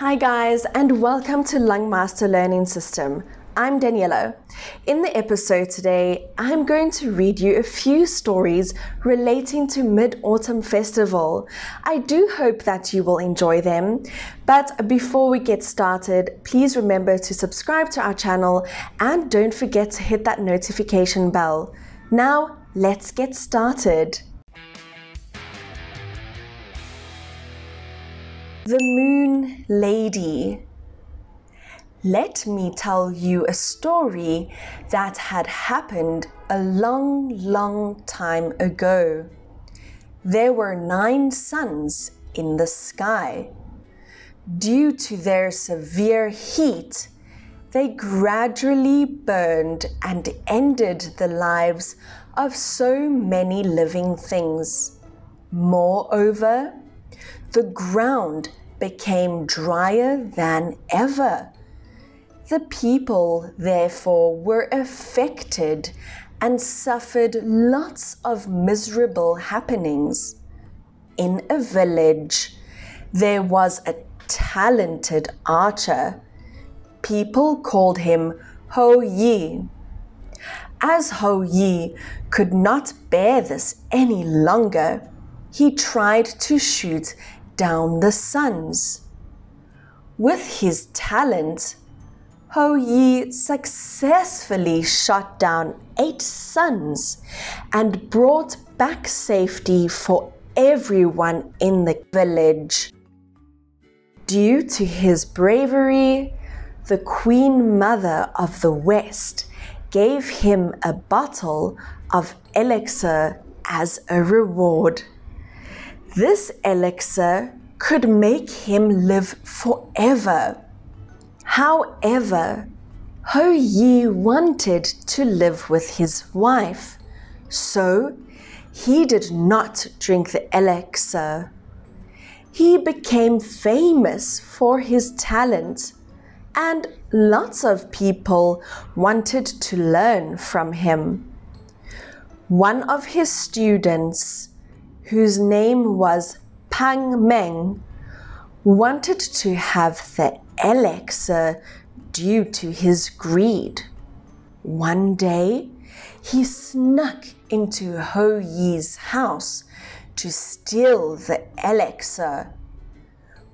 Hi guys, and welcome to Langmaster Learning System. I'm Daniela. In the episode today, I'm going to read you a few stories relating to Mid-Autumn Festival. I do hope that you will enjoy them. But before we get started, please remember to subscribe to our channel and don't forget to hit that notification bell. Now, let's get started. The Moon Lady. Let me tell you a story that had happened a long time ago. There were 9 suns in the sky. Due to their severe heat, they gradually burned and ended the lives of so many living things. Moreover, the ground became drier than ever. The people, therefore, were affected and suffered lots of miserable happenings. In a village, there was a talented archer. People called him Ho-Yi. As Ho-Yi could not bear this any longer, he tried to shoot down the suns. With his talent, Ho-Yi successfully shot down 8 suns and brought back safety for everyone in the village. Due to his bravery, the Queen Mother of the West gave him a bottle of elixir as a reward. This elixir could make him live forever. However, Ho-Yi wanted to live with his wife, so he did not drink the elixir. He became famous for his talent, and lots of people wanted to learn from him. One of his students, whose name was Meng, wanted to have the elixir due to his greed. One day, he snuck into Ho-Yi's house to steal the elixir.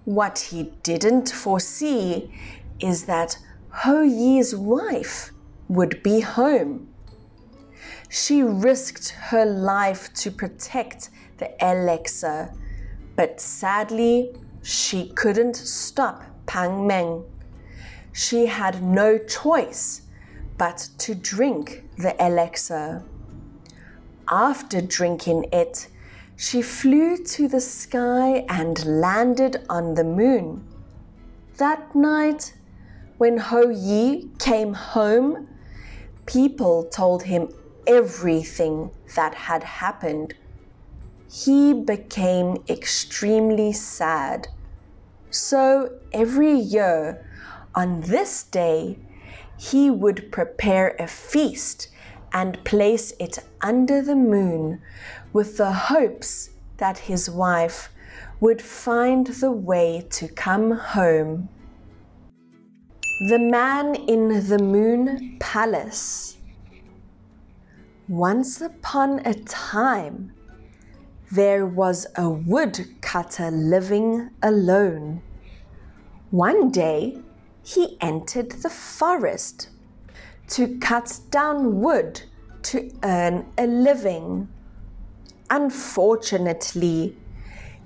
What he didn't foresee is that Ho-Yi's wife would be home. She risked her life to protect the elixir, but sadly, she couldn't stop Meng. She had no choice but to drink the elixir. After drinking it, she flew to the sky and landed on the moon. That night, when Ho-Yi came home, people told him everything that had happened. He became extremely sad. So every year, on this day, he would prepare a feast and place it under the moon with the hopes that his wife would find the way to come home. The Man in the Moon Palace. Once upon a time, there was a woodcutter living alone. One day, he entered the forest to cut down wood to earn a living. Unfortunately,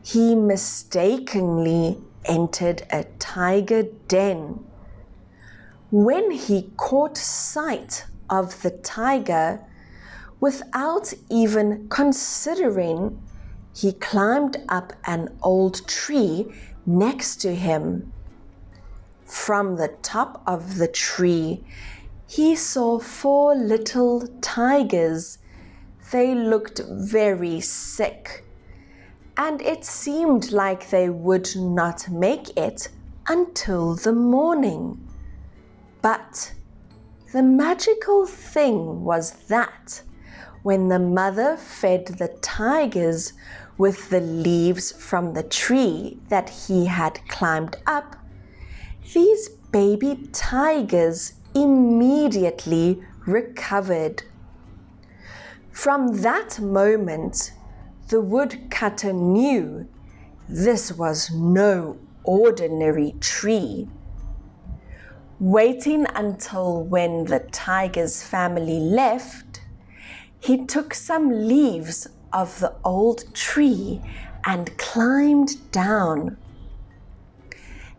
he mistakenly entered a tiger den. When he caught sight of the tiger, without even considering, he climbed up an old tree next to him. From the top of the tree, he saw 4 little tigers. They looked very sick, and it seemed like they would not make it until the morning. But the magical thing was that when the mother fed the tigers with the leaves from the tree that he had climbed up, these baby tigers immediately recovered. From that moment, the woodcutter knew this was no ordinary tree. Waiting until when the tiger's family left, he took some leaves of the old tree and climbed down.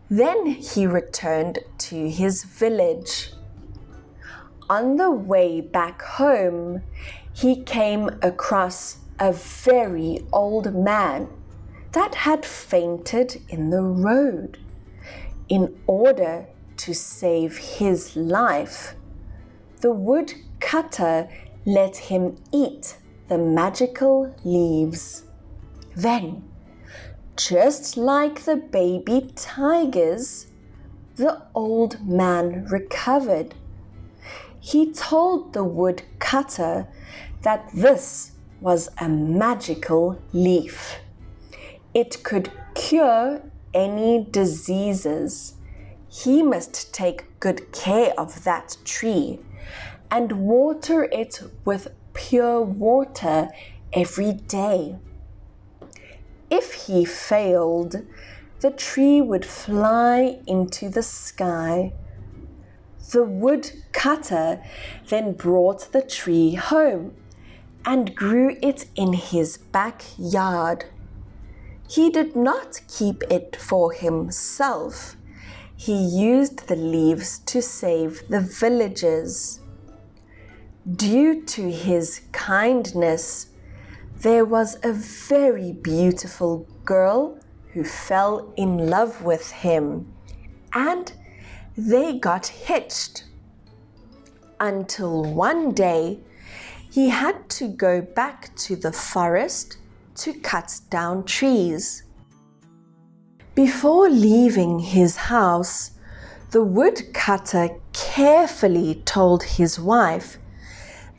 Then he returned to his village. On the way back home, he came across a very old man that had fainted in the road. In order to save his life, the woodcutter let him eat the magical leaves. Then, just like the baby tigers, the old man recovered. He told the woodcutter that this was a magical leaf. It could cure any diseases. He must take good care of that tree and water it with pure water every day. If he failed, the tree would fly into the sky. The woodcutter then brought the tree home and grew it in his backyard. He did not keep it for himself. He used the leaves to save the villagers. Due to his kindness, there was a very beautiful girl who fell in love with him, and they got hitched. Until one day, he had to go back to the forest to cut down trees. Before leaving his house, the woodcutter carefully told his wife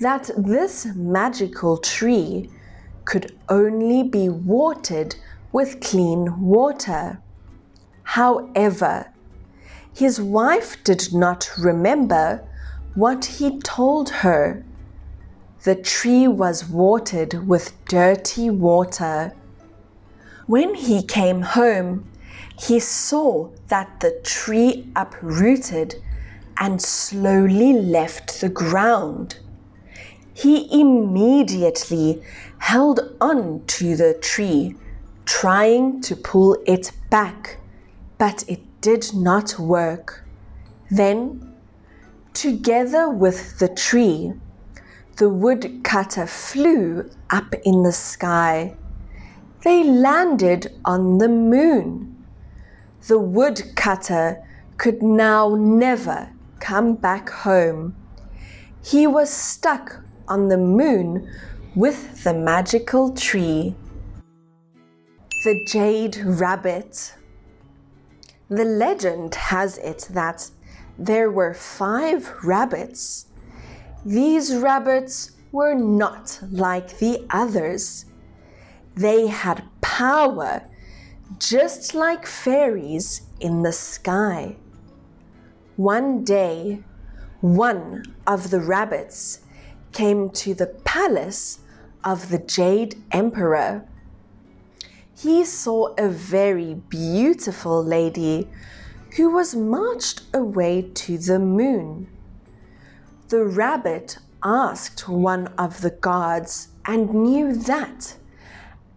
that this magical tree could only be watered with clean water. However, his wife did not remember what he told her. The tree was watered with dirty water. When he came home, he saw that the tree uprooted and slowly left the ground. He immediately held on to the tree, trying to pull it back, but it did not work. Then, together with the tree, the woodcutter flew up in the sky. They landed on the moon. The woodcutter could now never come back home. He was stuck on the moon with the magical tree. The Jade Rabbit. The legend has it that there were 5 rabbits. These rabbits were not like the others. They had power, just like fairies in the sky. One day, one of the rabbits came to the palace of the Jade Emperor. He saw a very beautiful lady who was marched away to the moon. The rabbit asked one of the guards and knew that,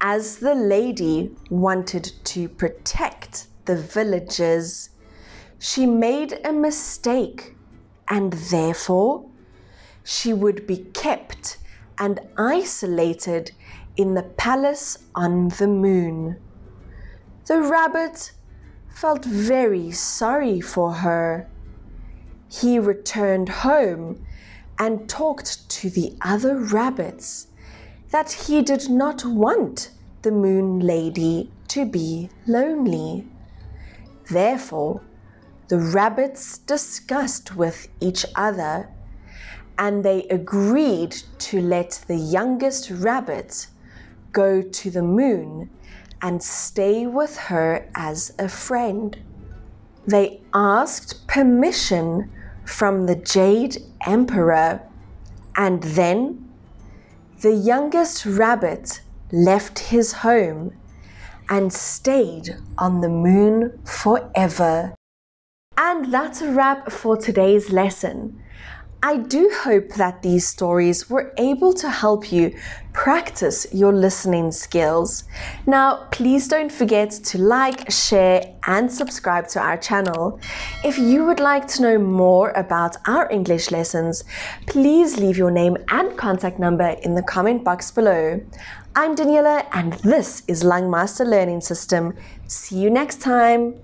as the lady wanted to protect the villagers, she made a mistake, and therefore she would be kept and isolated in the palace on the moon. The rabbit felt very sorry for her. He returned home and talked to the other rabbits that he did not want the moon lady to be lonely. Therefore, the rabbits discussed with each other, and they agreed to let the youngest rabbit go to the moon and stay with her as a friend. they asked permission from the Jade Emperor, and then the youngest rabbit left his home and stayed on the moon forever. And that's a wrap for today's lesson. I do hope that these stories were able to help you practice your listening skills. Now, please don't forget to like, share, and subscribe to our channel. If you would like to know more about our English lessons, please leave your name and contact number in the comment box below. I'm Daniela, and this is Langmaster Learning System. See you next time.